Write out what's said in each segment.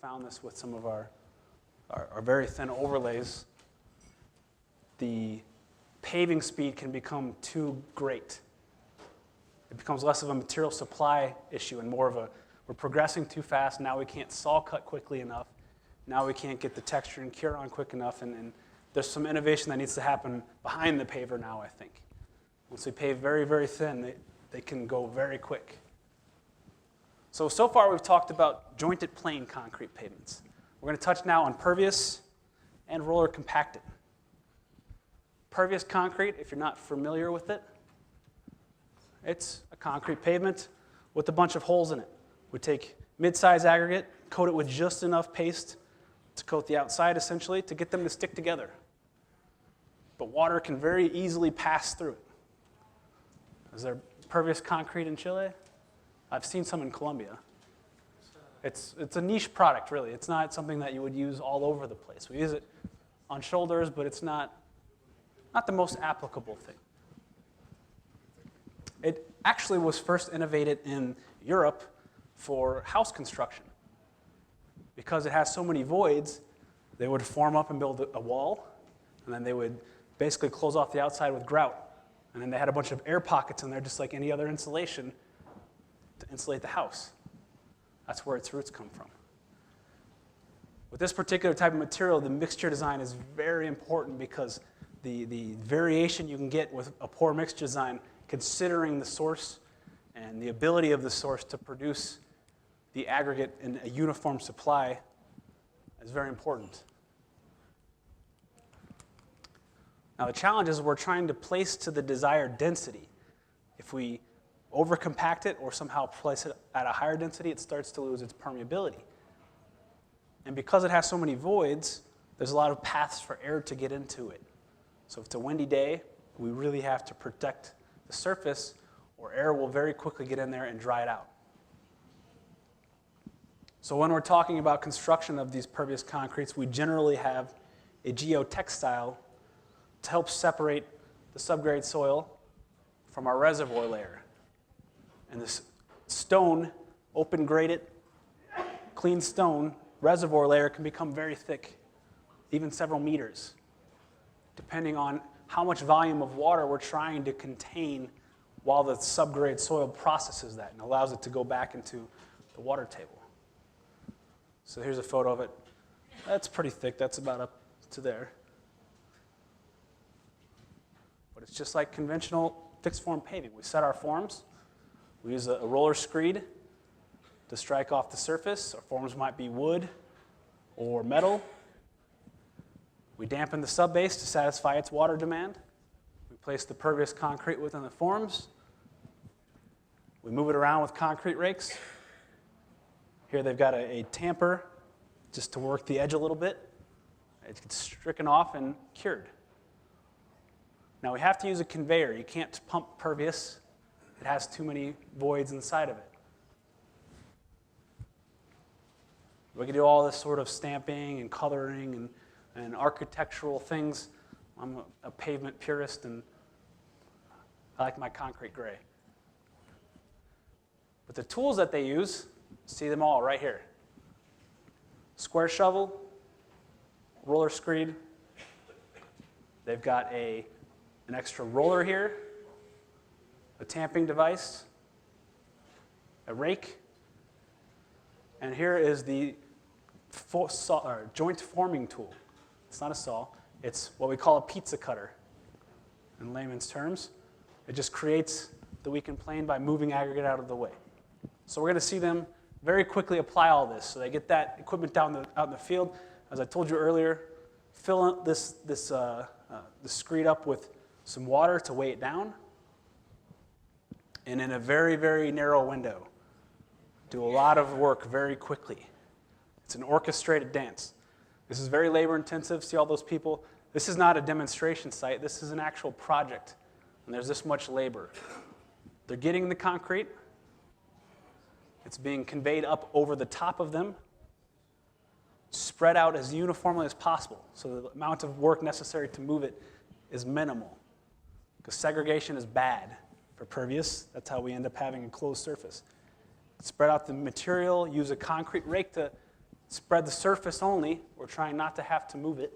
found this with some of our very thin overlays, the paving speed can become too great. It becomes less of a material supply issue and more of a, we're progressing too fast, now we can't saw cut quickly enough, now we can't get the texture and cure on quick enough, and there's some innovation that needs to happen behind the paver now, I think. Once we pave very, very thin, they can go very quick. So far we've talked about jointed plane concrete pavements. We're going to touch now on pervious and roller compacted. Pervious concrete, if you're not familiar with it, it's a concrete pavement with a bunch of holes in it. We take mid-size aggregate, coat it with just enough paste to coat the outside, essentially, to get them to stick together. But water can very easily pass through it. Is there pervious concrete in Chile? I've seen some in Colombia. It's a niche product, really. It's not something that you would use all over the place. We use it on shoulders, but it's not the most applicable thing. It actually was first innovated in Europe for house construction. Because it has so many voids, they would form up and build a wall, and then they would basically close off the outside with grout. And then they had a bunch of air pockets in there, just like any other insulation, to insulate the house. That's where its roots come from. With this particular type of material, the mixture design is very important because the variation you can get with a poor mixture design, considering the source and the ability of the source to produce the aggregate in a uniform supply, is very important. Now the challenge is we're trying to place to the desired density. If we overcompact it or somehow place it at a higher density, it starts to lose its permeability. And because it has so many voids, there's a lot of paths for air to get into it. So if it's a windy day, we really have to protect the surface or air will very quickly get in there and dry it out. So when we're talking about construction of these pervious concretes, we generally have a geotextile to help separate the subgrade soil from our reservoir layer. And this stone, open graded, clean stone reservoir layer can become very thick, even several meters, depending on how much volume of water we're trying to contain while the subgrade soil processes that and allows it to go back into the water table. So here's a photo of it. That's pretty thick. That's about up to there. But it's just like conventional fixed form paving. We set our forms. We use a roller screed to strike off the surface. Our forms might be wood or metal. We dampen the subbase to satisfy its water demand. We place the pervious concrete within the forms. We move it around with concrete rakes. Here they've got a tamper just to work the edge a little bit. It gets stricken off and cured. Now we have to use a conveyor. You can't pump pervious. It has too many voids inside of it. We can do all this sort of stamping and coloring and architectural things. I'm a pavement purist, and I like my concrete gray. But the tools that they use, see them all right here. Square shovel, roller screed. They've got an extra roller here, a tamping device, a rake, and here is the joint forming tool. It's not a saw. It's what we call a pizza cutter in layman's terms. It just creates the weakened plane by moving aggregate out of the way. So we're going to see them very quickly apply all this. So they get that equipment out in the field. As I told you earlier, fill the screed up with some water to weigh it down. And in a very, very narrow window, do a lot of work very quickly. It's an orchestrated dance. This is very labor intensive. See all those people? This is not a demonstration site. This is an actual project. And there's this much labor. They're getting the concrete. It's being conveyed up over the top of them, spread out as uniformly as possible. So the amount of work necessary to move it is minimal. Because segregation is bad for pervious. That's how we end up having a closed surface. Spread out the material, use a concrete rake to spread the surface only. We're trying not to have to move it.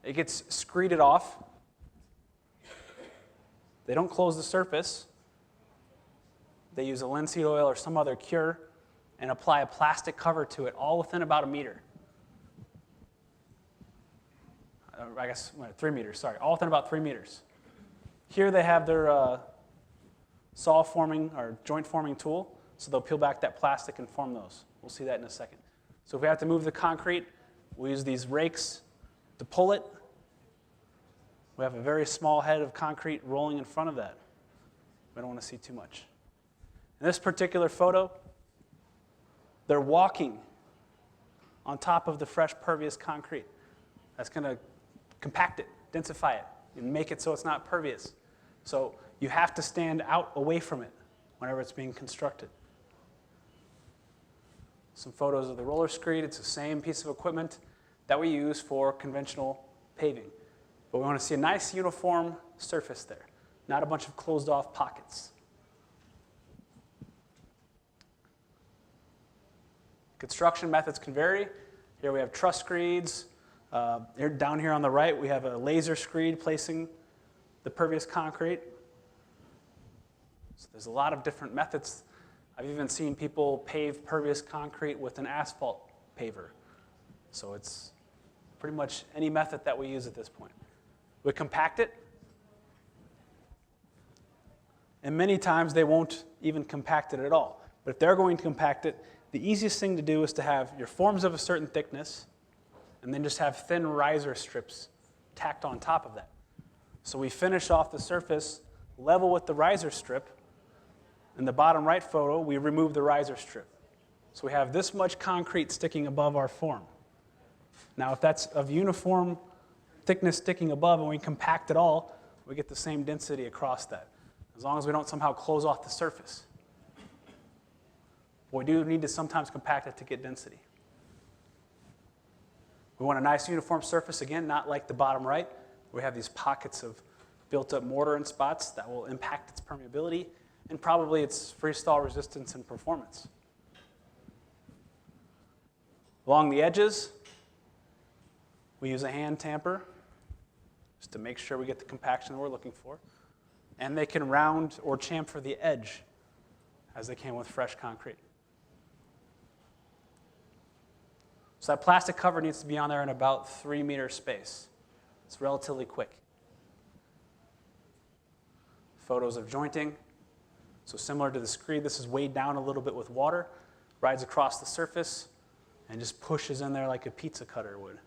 It gets screeded off. They don't close the surface. They use a linseed oil or some other cure and apply a plastic cover to it, all within about 1 meter. I guess 3 meters, sorry, all within about 3 meters. Here they have their saw forming or joint forming tool, so they'll peel back that plastic and form those. We'll see that in a second. So if we have to move the concrete, we use these rakes to pull it. We have a very small head of concrete rolling in front of that. We don't want to see too much. In this particular photo, they're walking on top of the fresh pervious concrete. That's going to compact it, densify it, and make it so it's not pervious. So you have to stand out away from it whenever it's being constructed. Some photos of the roller screed. It's the same piece of equipment that we use for conventional paving. But we want to see a nice uniform surface there, not a bunch of closed off pockets. Construction methods can vary. Here we have truss screeds. Down here on the right, we have a laser screed placing the pervious concrete. So there's a lot of different methods. I've even seen people pave pervious concrete with an asphalt paver. So it's pretty much any method that we use at this point. We compact it. And many times they won't even compact it at all. But if they're going to compact it, the easiest thing to do is to have your forms of a certain thickness and then just have thin riser strips tacked on top of that. So we finish off the surface level with the riser strip. In the bottom right photo, we remove the riser strip. So we have this much concrete sticking above our form. Now, if that's of uniform thickness sticking above and we compact it all, we get the same density across that, as long as we don't somehow close off the surface. But we do need to sometimes compact it to get density. We want a nice uniform surface, again, not like the bottom right. We have these pockets of built-up mortar in spots that will impact its permeability and probably its freestyle resistance and performance. Along the edges, we use a hand tamper just to make sure we get the compaction that we're looking for. And they can round or chamfer the edge as they can with fresh concrete. So that plastic cover needs to be on there in about 3 meter space. It's relatively quick. Photos of jointing. So similar to the screed, this is weighed down a little bit with water, rides across the surface, and just pushes in there like a pizza cutter would.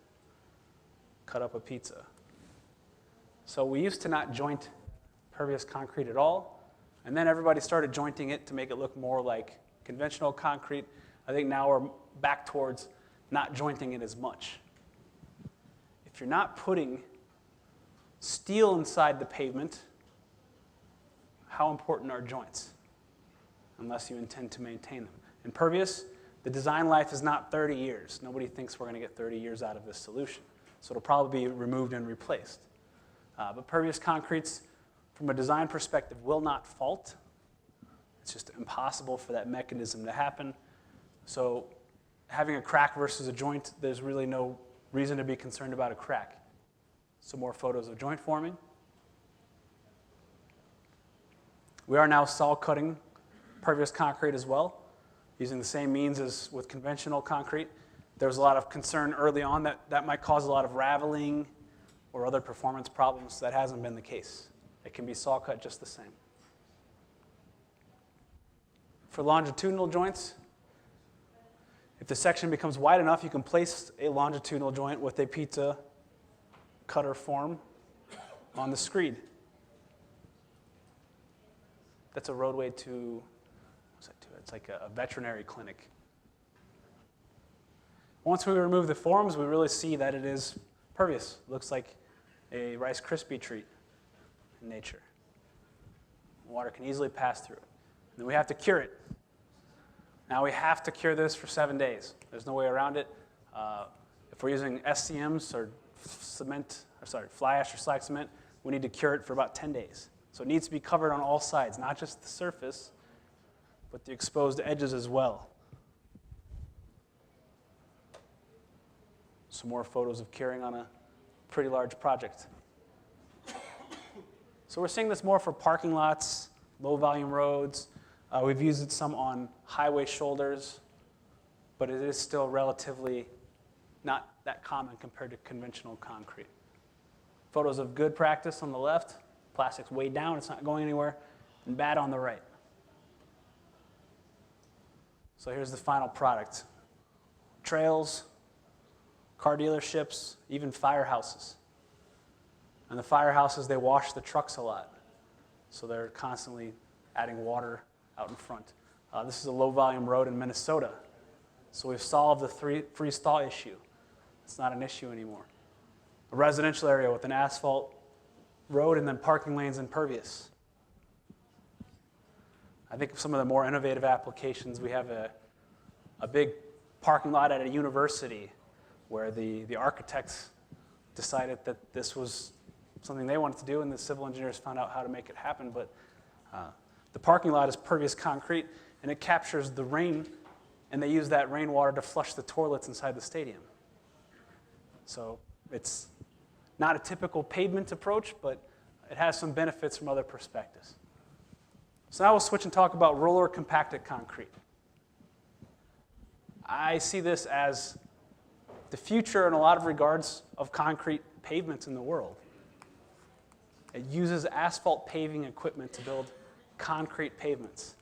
Cut up a pizza. So we used to not joint pervious concrete at all, and then everybody started jointing it to make it look more like conventional concrete. I think now we're back towards not jointing it as much. If you're not putting steel inside the pavement, how important are joints? Unless you intend to maintain them. In pervious, the design life is not 30 years. Nobody thinks we're going to get 30 years out of this solution. So it'll probably be removed and replaced. But pervious concretes, from a design perspective, will not fault. It's just impossible for that mechanism to happen. So having a crack versus a joint, there's really no reason to be concerned about a crack. Some more photos of joint forming. We are now saw cutting pervious concrete as well, using the same means as with conventional concrete. There was a lot of concern early on that might cause a lot of raveling or other performance problems. That hasn't been the case. It can be saw cut just the same. For longitudinal joints, if the section becomes wide enough, you can place a longitudinal joint with a pizza cutter form on the screed. That's a roadway to, what's that to? It's like a veterinary clinic. Once we remove the forms, we really see that it is pervious. It looks like a Rice Krispie treat in nature. Water can easily pass through it. And then we have to cure it. Now we have to cure this for 7 days. There's no way around it. If we're using SCMs or fly ash or slag cement, we need to cure it for about 10 days. So it needs to be covered on all sides, not just the surface, but the exposed edges as well. Some more photos of curing on a pretty large project. So we're seeing this more for parking lots, low volume roads. We've used it some on highway shoulders, but it is still relatively not that common compared to conventional concrete. Photos of good practice on the left, plastic's way down, it's not going anywhere, and bad on the right. So here's the final product. Trails, car dealerships, even firehouses. And the firehouses, they wash the trucks a lot. So they're constantly adding water out in front. This is a low-volume road in Minnesota. So we've solved the freeze-thaw issue. It's not an issue anymore. A residential area with an asphalt road and then parking lanes impervious. I think of some of the more innovative applications. We have a big parking lot at a university where the architects decided that this was something they wanted to do, and the civil engineers found out how to make it happen. But the parking lot is pervious concrete, and it captures the rain, and they use that rainwater to flush the toilets inside the stadium. So it's not a typical pavement approach, but it has some benefits from other perspectives. So now we'll switch and talk about roller compacted concrete. I see this as the future in a lot of regards of concrete pavements in the world. It uses asphalt paving equipment to build concrete pavements.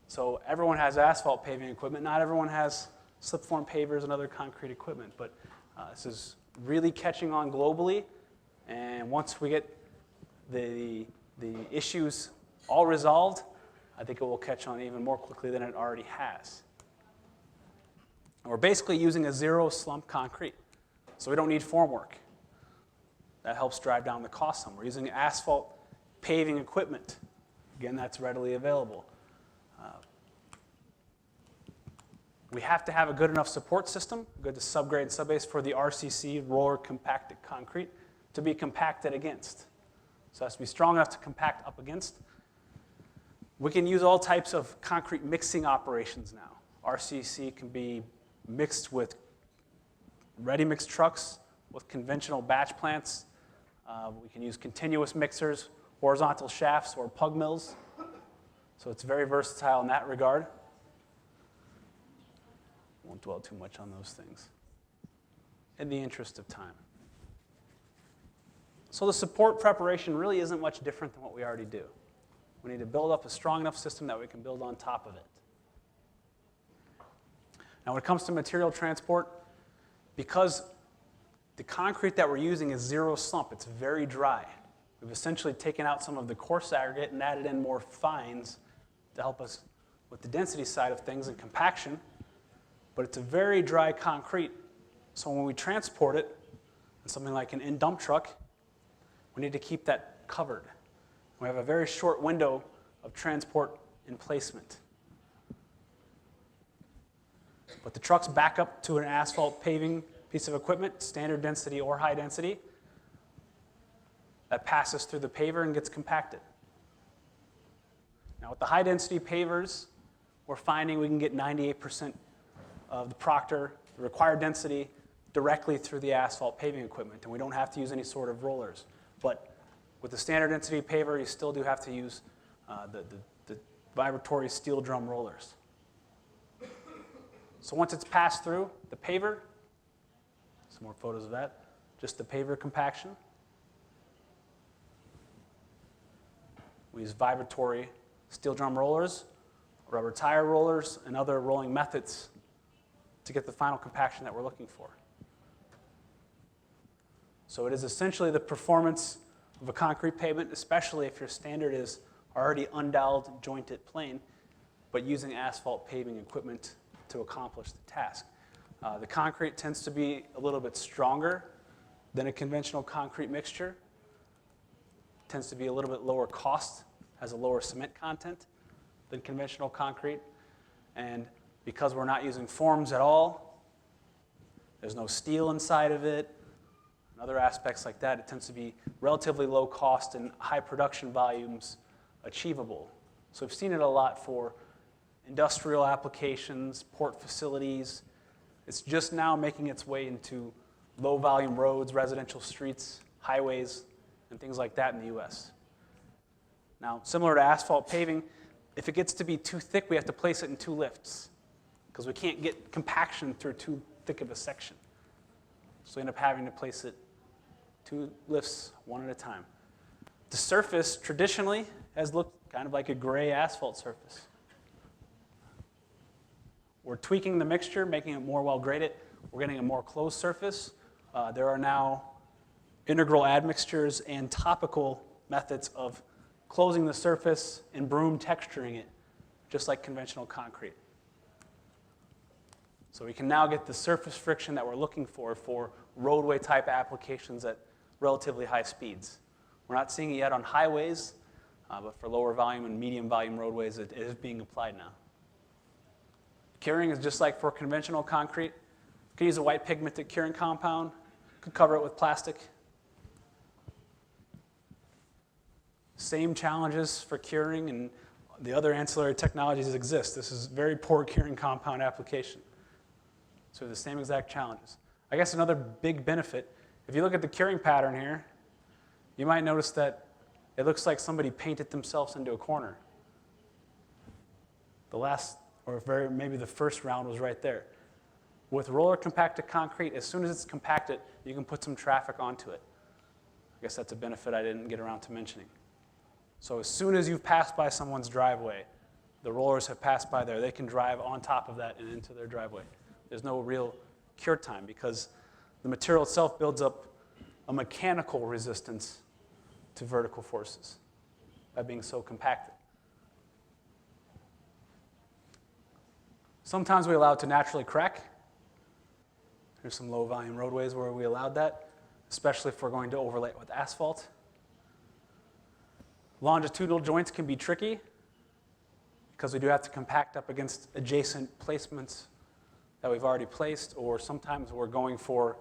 So everyone has asphalt paving equipment. Not everyone has slip-form pavers and other concrete equipment, but this is really catching on globally. And once we get the issues all resolved, I think it will catch on even more quickly than it already has. And we're basically using a zero-slump concrete, so we don't need formwork. That helps drive down the cost some. We're using asphalt paving equipment. Again, that's readily available. We have to have a good enough support system, good to subgrade and subbase for the RCC, roller compacted concrete, to be compacted against. So it has to be strong enough to compact up against. We can use all types of concrete mixing operations now. RCC can be mixed with ready-mix trucks, with conventional batch plants. We can use continuous mixers, horizontal shafts, or pug mills. So it's very versatile in that regard. Won't dwell too much on those things in the interest of time. So the support preparation really isn't much different than what we already do. We need to build up a strong enough system that we can build on top of it. Now when it comes to material transport, because the concrete that we're using is zero slump, it's very dry. We've essentially taken out some of the coarse aggregate and added in more fines to help us with the density side of things and compaction. But it's a very dry concrete, so when we transport it in something like an in-dump truck, we need to keep that covered. We have a very short window of transport and placement. But the trucks back up to an asphalt paving piece of equipment, standard density or high density, that passes through the paver and gets compacted. Now with the high density pavers, we're finding we can get 98% of the Proctor, the required density, directly through the asphalt paving equipment, and we don't have to use any sort of rollers. But with the standard density paver, you still do have to use the vibratory steel drum rollers. So once it's passed through the paver, some more photos of that, just the paver compaction. We use vibratory steel drum rollers, rubber tire rollers, and other rolling methods to get the final compaction that we're looking for. So it is essentially the performance of a concrete pavement, especially if your standard is already undoweled, jointed plane, but using asphalt paving equipment to accomplish the task. The concrete tends to be a little bit stronger than a conventional concrete mixture. It tends to be a little bit lower cost, has a lower cement content than conventional concrete. And because we're not using forms at all, there's no steel inside of it, and other aspects like that, it tends to be relatively low cost and high production volumes achievable. So we've seen it a lot for industrial applications, port facilities, It's just now making its way into low-volume roads, residential streets, highways, and things like that in the US. Now, similar to asphalt paving, if it gets to be too thick, we have to place it in 2 lifts because we can't get compaction through too thick of a section. So we end up having to place it 2 lifts, one at a time. The surface traditionally has looked kind of like a gray asphalt surface. We're tweaking the mixture, making it more well-graded. We're getting a more closed surface. There are now integral admixtures and topical methods of closing the surface and broom texturing it, just like conventional concrete. So we can now get the surface friction that we're looking for roadway type applications at relatively high speeds. We're not seeing it yet on highways, but for lower volume and medium volume roadways, it is being applied now. Curing is just like for conventional concrete. You can use a white pigmented curing compound, could cover it with plastic. Same challenges for curing and the other ancillary technologies exist. This is very poor curing compound application. So the same exact challenges. I guess another big benefit, if you look at the curing pattern here, you might notice that it looks like somebody painted themselves into a corner. The last, or maybe the first round was right there. With roller compacted concrete, as soon as it's compacted, you can put some traffic onto it. I guess that's a benefit I didn't get around to mentioning. So as soon as you've passed by someone's driveway, the rollers have passed by there, they can drive on top of that and into their driveway. There's no real cure time because the material itself builds up a mechanical resistance to vertical forces by being so compacted. Sometimes we allow it to naturally crack. There's some low volume roadways where we allowed that, especially if we're going to overlay it with asphalt. Longitudinal joints can be tricky because we do have to compact up against adjacent placements that we've already placed, or sometimes we're going for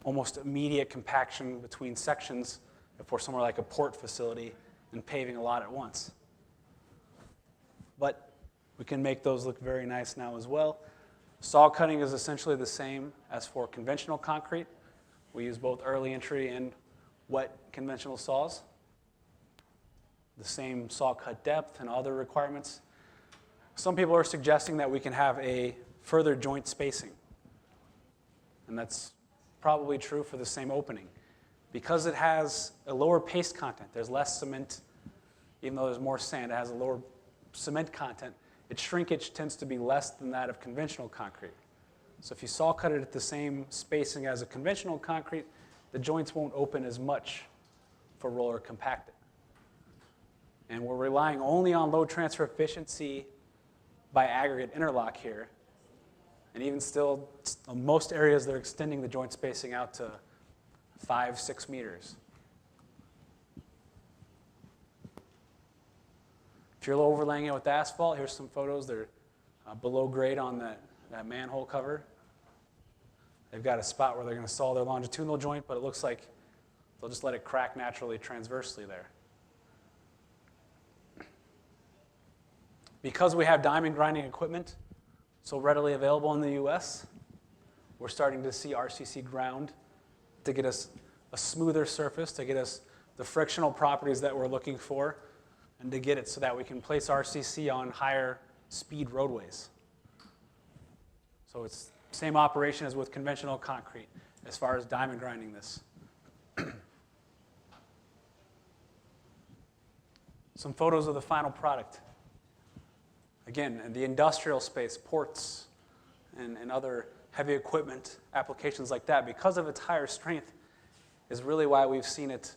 almost immediate compaction between sections if we're somewhere like a port facility and paving a lot at once. But we can make those look very nice now as well. Saw cutting is essentially the same as for conventional concrete. We use both early entry and wet conventional saws. The same saw cut depth and other requirements. Some people are suggesting that we can have a further joint spacing. And that's probably true for the same opening. Because it has a lower paste content, there's less cement, even though there's more sand, it has a lower cement content. Its shrinkage tends to be less than that of conventional concrete. So if you saw cut it at the same spacing as a conventional concrete, the joints won't open as much for roller compacted. And we're relying only on low transfer efficiency by aggregate interlock here. And even still, in most areas, they're extending the joint spacing out to 5-6 meters. If you're overlaying it with asphalt, here's some photos. They're below grade on that manhole cover. They've got a spot where they're going to saw their longitudinal joint, but it looks like they'll just let it crack naturally transversely there. Because we have diamond grinding equipment so readily available in the US, we're starting to see RCC ground to get us a smoother surface, to get us the frictional properties that we're looking for, and to get it so that we can place RCC on higher speed roadways. So it's the same operation as with conventional concrete as far as diamond grinding this. Some photos of the final product. Again, in the industrial space, ports and other heavy equipment applications like that, because of its higher strength, is really why we've seen it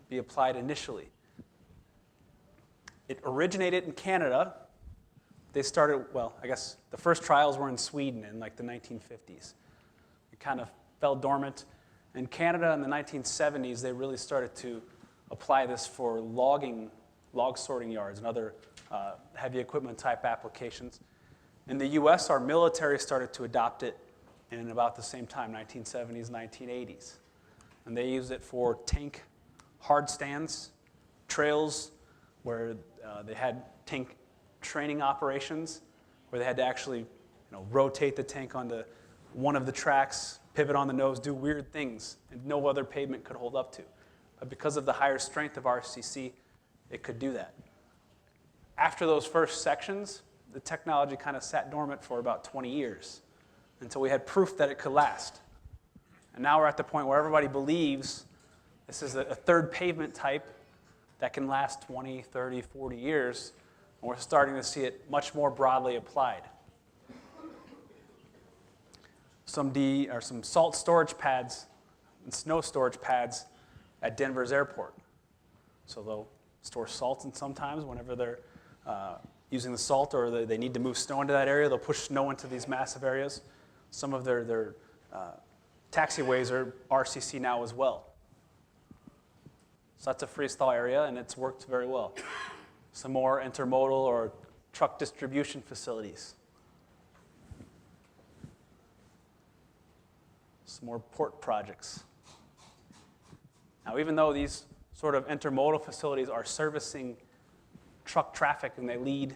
be applied initially. It originated in Canada. They started, well, I guess the first trials were in Sweden in like the 1950s. It kind of fell dormant. In Canada in the 1970s, they really started to apply this for log sorting yards and other heavy equipment type applications. In the US, our military started to adopt it in about the same time, 1970s, 1980s. And they used it for tank hard stands, trails where they had tank training operations, where they had to actually rotate the tank onto one of the tracks, pivot on the nose, do weird things, and no other pavement could hold up to. But because of the higher strength of RCC, it could do that. After those first sections, the technology kind of sat dormant for about 20 years until we had proof that it could last. And now we're at the point where everybody believes this is a third pavement type that can last 20, 30, 40 years, and we're starting to see it much more broadly applied. Some salt storage pads and snow storage pads at Denver's airport. So they'll store salt, and sometimes whenever they're using the salt or they need to move snow into that area, they'll push snow into these massive areas. Some of their taxiways are RCC now as well. So that's a freeze-thaw area, and it's worked very well. Some more intermodal or truck distribution facilities. Some more port projects. Now, even though these sort of intermodal facilities are servicing truck traffic and they lead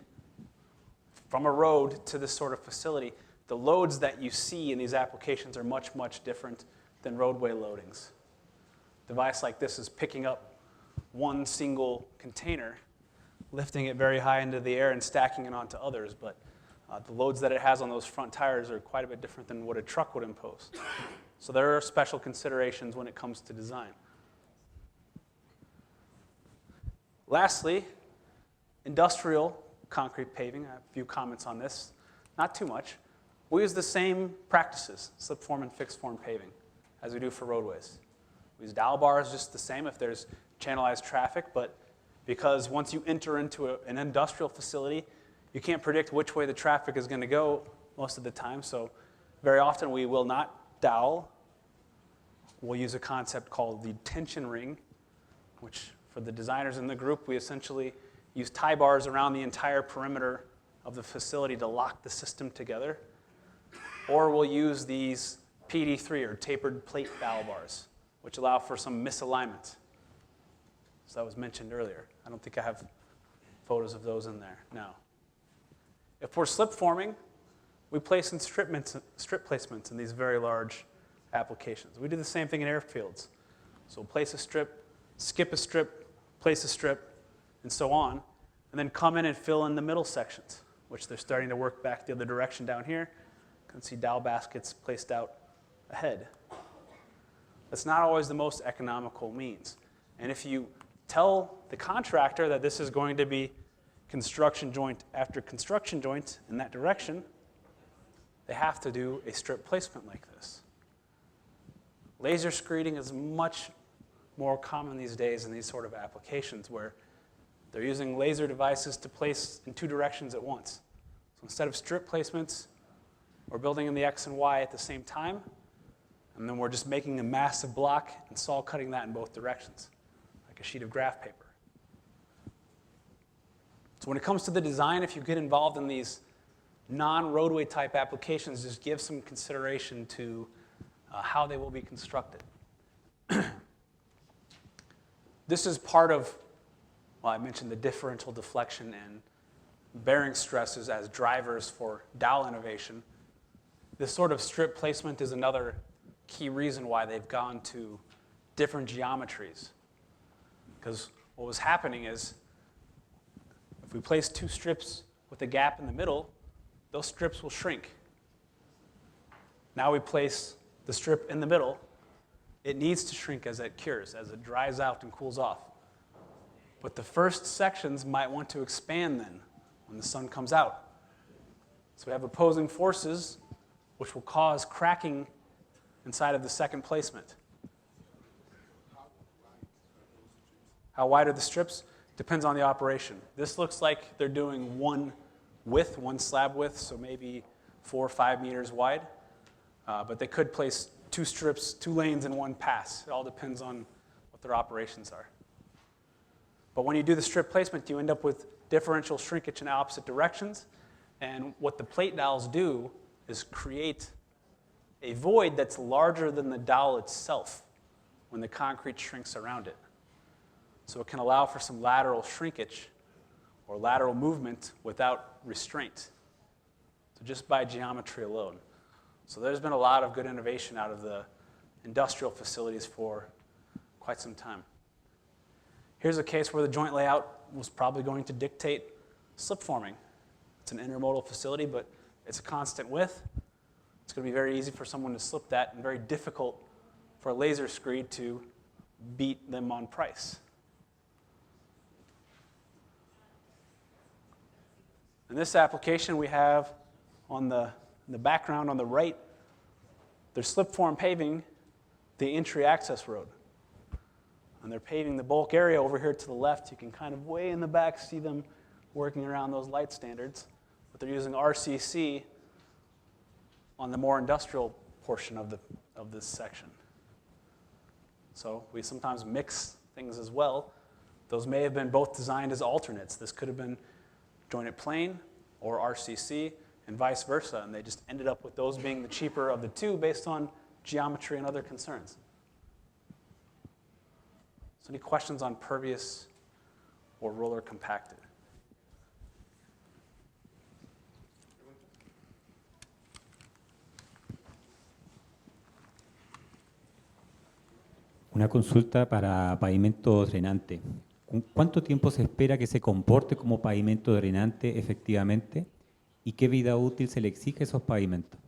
from a road to this sort of facility, the loads that you see in these applications are much, much different than roadway loadings. A device like this is picking up one single container, lifting it very high into the air and stacking it onto others, but the loads that it has on those front tires are quite a bit different than what a truck would impose. So there are special considerations when it comes to design. Lastly, industrial concrete paving. I have a few comments on this, not too much. We use the same practices, slip form and fixed form paving, as we do for roadways. We use dowel bars just the same if there's channelized traffic, but because once you enter into an industrial facility, you can't predict which way the traffic is going to go most of the time, so very often we will not dowel. We'll use a concept called the tension ring, which for the designers in the group, we essentially use tie bars around the entire perimeter of the facility to lock the system together. Or we'll use these PD3 or tapered plate dowel bars, which allow for some misalignment. So that was mentioned earlier. I don't think I have photos of those in there. No. If we're slip forming, we place in strip placements in these very large applications. We do the same thing in airfields. So we'll place a strip, skip a strip, place a strip, and so on, and then come in and fill in the middle sections, which they're starting to work back the other direction down here. You can see dowel baskets placed out ahead. That's not always the most economical means. And if you tell the contractor that this is going to be construction joint after construction joint in that direction, they have to do a strip placement like this. Laser screeding is much more common these days in these sort of applications where they're using laser devices to place in two directions at once. So instead of strip placements, we're building in the X and Y at the same time, and then we're just making a massive block and saw cutting that in both directions, like a sheet of graph paper. So when it comes to the design, if you get involved in these non-roadway type applications, just give some consideration to how they will be constructed. This is part of, well, I mentioned the differential deflection and bearing stresses as drivers for dowel innovation. This sort of strip placement is another key reason why they've gone to different geometries. Because what was happening is, if we place two strips with a gap in the middle, those strips will shrink. Now we place the strip in the middle. It needs to shrink as it cures, as it dries out and cools off. But the first sections might want to expand then when the sun comes out. So we have opposing forces which will cause cracking inside of the second placement. How wide are the strips? Depends on the operation. This looks like they're doing one width, one slab width, so maybe 4 or 5 meters wide. But they could place two strips, 2 lanes in one pass. It all depends on what their operations are. But when you do the strip placement, you end up with differential shrinkage in opposite directions. And what the plate dowels do is create a void that's larger than the dowel itself when the concrete shrinks around it. So it can allow for some lateral shrinkage or lateral movement without restraint. so just by geometry alone. So there's been a lot of good innovation out of the industrial facilities for quite some time. Here's a case where the joint layout was probably going to dictate slip forming. It's an intermodal facility, but it's a constant width. It's going to be very easy for someone to slip that and very difficult for a laser screed to beat them on price. In this application, we have on the background on the right, they're slip form paving the entry access road. And they're paving the bulk area over here to the left. You can kind of way in the back see them working around those light standards. But they're using RCC on the more industrial portion of this section. So we sometimes mix things as well. Those may have been both designed as alternates. This could have been jointed plane or RCC and vice versa. And they just ended up with those being the cheaper of the two based on geometry and other concerns. So any questions on pervious or roller compacted? Una consulta para pavimento drenante. ¿Cuánto tiempo se espera que se comporte como pavimento drenante efectivamente? ¿Y qué vida útil se le exige a esos pavimentos?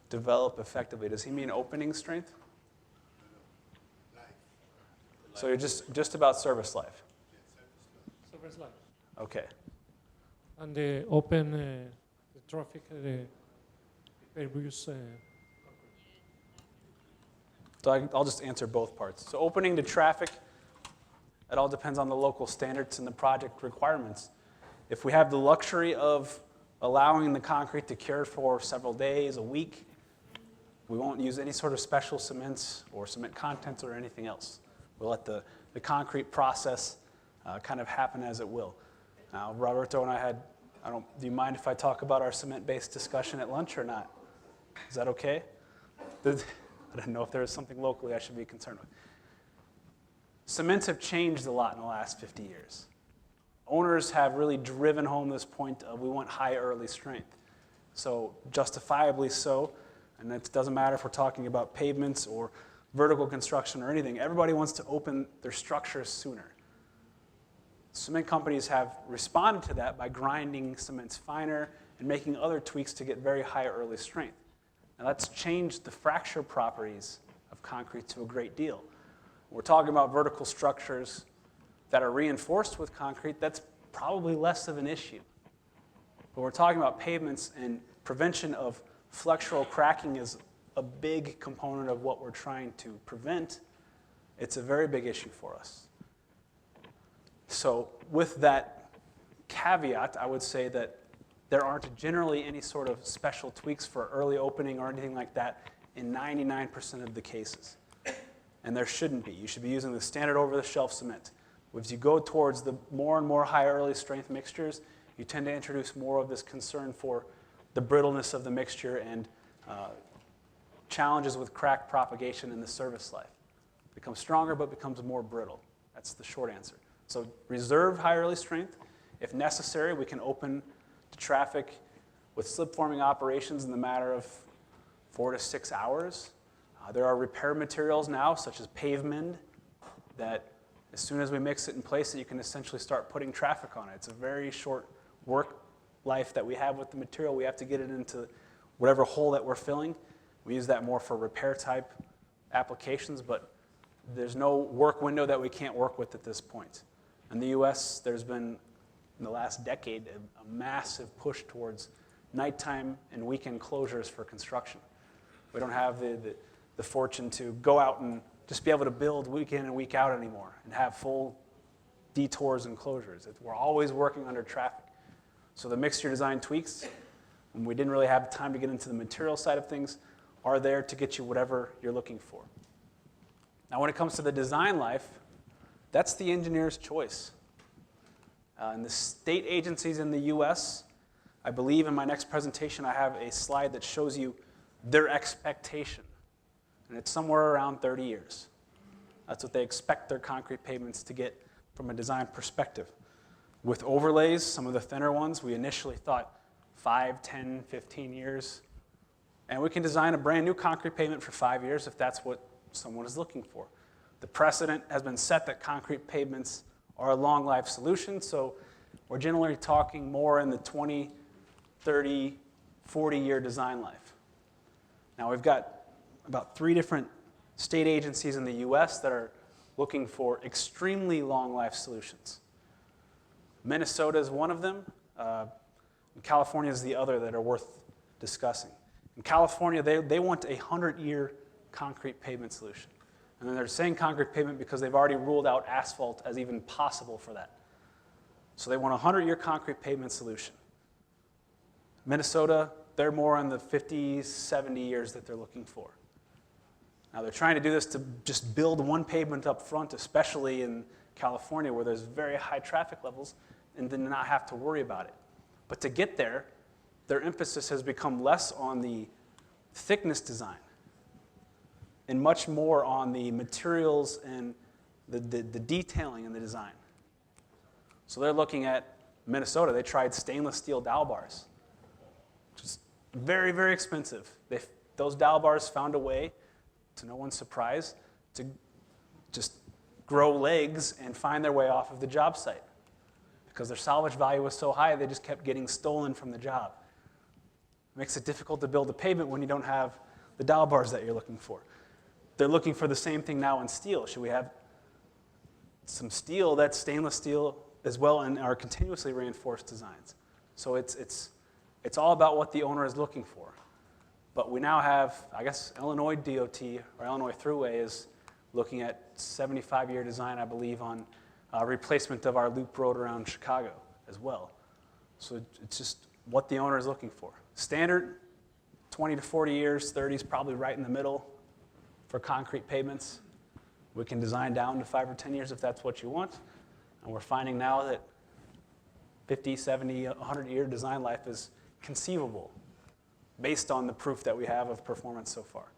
Develop effectively. Does he mean opening strength? So you're just about service life. Service life. Okay. And the open the traffic, the pervious. So I'll just answer both parts. So opening to traffic, it all depends on the local standards and the project requirements. If we have the luxury of allowing the concrete to cure for several days, a week, we won't use any sort of special cements or cement contents or anything else. We'll let the concrete process kind of happen as it will. Now, Roberto and I do you mind if I talk about our cement-based discussion at lunch or not? Is that okay? I didn't know if there was something locally I should be concerned with. Cements have changed a lot in the last 50 years. Owners have really driven home this point of we want high early strength. So justifiably so, and it doesn't matter if we're talking about pavements or vertical construction or anything, everybody wants to open their structures sooner. Cement companies have responded to that by grinding cements finer and making other tweaks to get very high early strength. Now that's changed the fracture properties of concrete to a great deal. We're talking about vertical structures that are reinforced with concrete, that's probably less of an issue. But we're talking about pavements, and prevention of flexural cracking is a big component of what we're trying to prevent. It's a very big issue for us. So with that caveat, I would say that there aren't generally any sort of special tweaks for early opening or anything like that in 99% of the cases. And there shouldn't be. You should be using the standard over-the-shelf cement. As you go towards the more and more high early strength mixtures, you tend to introduce more of this concern for the brittleness of the mixture and challenges with crack propagation in the service life. It becomes stronger but becomes more brittle. That's the short answer. So reserve high early strength. If necessary, we can open to traffic with slip forming operations in the matter of 4 to 6 hours. There are repair materials now, such as pavement, that as soon as we mix it and place it, you can essentially start putting traffic on it. It's a very short work life that we have with the material. We have to get it into whatever hole that we're filling. We use that more for repair type applications, but there's no work window that we can't work with at this point. In the US, there's been, in the last decade, a massive push towards nighttime and weekend closures for construction. We don't have the fortune to go out and just be able to build week in and week out anymore and have full detours and closures. We're always working under traffic. So the mixture design tweaks, and we didn't really have time to get into the material side of things, are there to get you whatever you're looking for. Now when it comes to the design life, that's the engineer's choice. And the state agencies in the US, I believe in my next presentation I have a slide that shows you their expectation. And it's somewhere around 30 years. That's what they expect their concrete pavements to get from a design perspective. With overlays, some of the thinner ones, we initially thought 5, 10, 15 years. And we can design a brand new concrete pavement for 5 years if that's what someone is looking for. The precedent has been set that concrete pavements are a long life solution, so we're generally talking more in the 20, 30, 40-year design life. Now we've got about 3 different state agencies in the US that are looking for extremely long life solutions. Minnesota is one of them. And California is the other that are worth discussing. In California, they want a 100-year concrete pavement solution. And then they're saying concrete pavement because they've already ruled out asphalt as even possible for that. So they want a 100-year concrete pavement solution. Minnesota, they're more on the 50, 70 years that they're looking for. Now they're trying to do this to just build one pavement up front, especially in California where there's very high traffic levels, and then not have to worry about it. But to get there, their emphasis has become less on the thickness design and much more on the materials and the detailing in the design. So they're looking at Minnesota. They tried stainless steel dowel bars, which is very, very expensive. Those dowel bars found a way, to no one's surprise, to just grow legs and find their way off of the job site. Because their salvage value was so high, they just kept getting stolen from the job. It makes it difficult to build a pavement when you don't have the dowel bars that you're looking for. They're looking for the same thing now in steel. Should we have some steel that's stainless steel as well in our continuously reinforced designs? So it's all about what the owner is looking for. But we now have, I guess, Illinois DOT, or Illinois Thruway, is looking at 75-year design, I believe, on replacement of our loop road around Chicago as well. So it's just what the owner is looking for. Standard, 20 to 40 years, 30 is probably right in the middle for concrete pavements. We can design down to 5 or 10 years if that's what you want. And we're finding now that 50, 70, 100-year design life is conceivable based on the proof that we have of performance so far.